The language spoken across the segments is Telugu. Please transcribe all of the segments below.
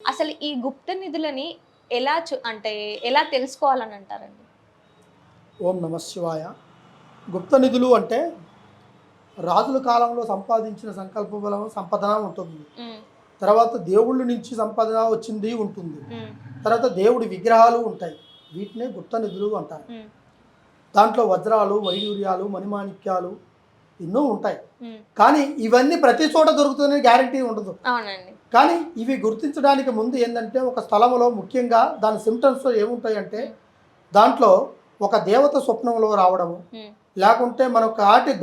అసలు ఈ గుప్త నిధులని అంటే ఎలా తెలుసుకోవాలని అంటారండి? ఓం నమ శివాయ. గుప్త నిధులు అంటే రాజుల కాలంలో సంపాదించిన సంకల్ప బలం సంపదన ఉంటుంది. హ్మ్. తర్వాత దేవుళ్ళ నుంచి సంపదన వచ్చింది ఉంటుంది. హ్మ్. తర్వాత దేవుడి విగ్రహాలు ఉంటాయి. వీటినే గుప్త నిధులు అంటారు. హ్మ్. దాంట్లో వజ్రాలు, వైడూర్యాలు, మణిమాణిక్యాలు ఎన్నో ఉంటాయి. హ్మ్. కానీ ఇవన్నీ ప్రతి చోట దొరుకుతుందని గ్యారంటీ ఉండదు. అవునండి. కానీ ఇవి గుర్తించడానికి ముందు ఏంటంటే ఒక స్థలంలో ముఖ్యంగా దాని సిమ్టమ్స్ ఏముంటాయంటే దాంట్లో ఒక దేవత స్వప్నంలో రావడము, హ్మ్. లేకుంటే మనం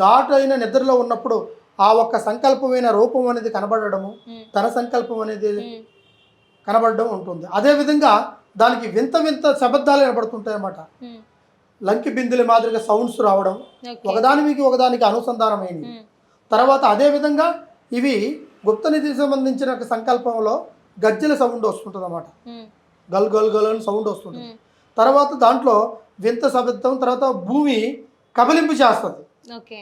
ఘాటు అయిన నిద్రలో ఉన్నప్పుడు ఆ ఒక్క సంకల్పమైన రూపం అనేది కనబడము, హ్మ్. తన సంకల్పం అనేది హ్మ్. కనబడడం ఉంటుంది. అదేవిధంగా దానికి వింత వింత శబ్దాలు వినబడుతుంటాయి అన్నమాట. హ్మ్. లంకి బిందుల మాదిరిగా సౌండ్స్ రావడం, ఓకే. ఒకదానికి ఒకదానికి అనుసంధానమైనవి. హ్మ్. తర్వాత అదేవిధంగా ఇవి గుప్త నిధికి సంబంధించిన ఒక సంకల్పంలో గజ్జెల సౌండ్ వస్తుంటుంది అన్నమాట. హ్మ్. గల్ గల్ గల్ అని సౌండ్ వస్తుంటుంది. హ్మ్. తర్వాత దాంట్లో వింత శబ్దం, తర్వాత భూమి కబలింపు చేస్తుంది. ఓకే.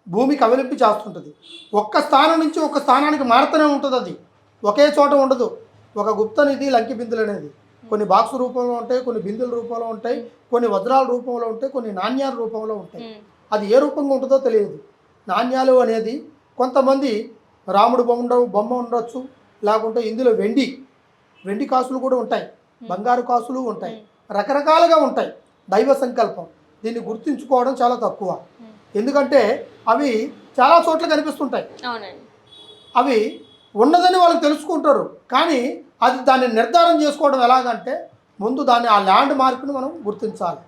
భూమి కబలింపు చేస్తుంటుంది. ఒక్క స్థానం నుంచి ఒక స్థానానికి మారుతూనే ఉంటుంది. అది ఒకే చోట ఉండదు. ఒక గుప్త నిధి లంకి బిందులు అనేది కొన్ని బాక్స్ రూపంలో ఉంటాయి, కొన్ని బిందుల రూపంలో ఉంటాయి, కొన్ని వజ్రాల రూపంలో ఉంటాయి, కొన్ని నాణ్యాల రూపంలో ఉంటాయి. హ్మ్. అది ఏ రూపంగా ఉంటుందో తెలియదు. నాణ్యాలు అనేది కొంతమంది రాముడు బొమ్మ ఉండొచ్చు, లేకుంటే ఇందులో వెండి కాసులు కూడా ఉంటాయి, బంగారు కాసులు ఉంటాయి, రకరకాలుగా ఉంటాయి. దైవ సంకల్పం దీన్ని గుర్తించుకోవడం చాలా తక్కువ. ఎందుకంటే అవి చాలా చోట్ల కనిపిస్తుంటాయి. అవునండి. అవి ఉన్నదని వాళ్ళు తెలుసుకుంటారు. కానీ అది దాన్ని నిర్ధారణ చేసుకోవడం ఎలాగంటే ముందు దాన్ని ఆ ల్యాండ్ మార్క్ని మనం గుర్తించాలి.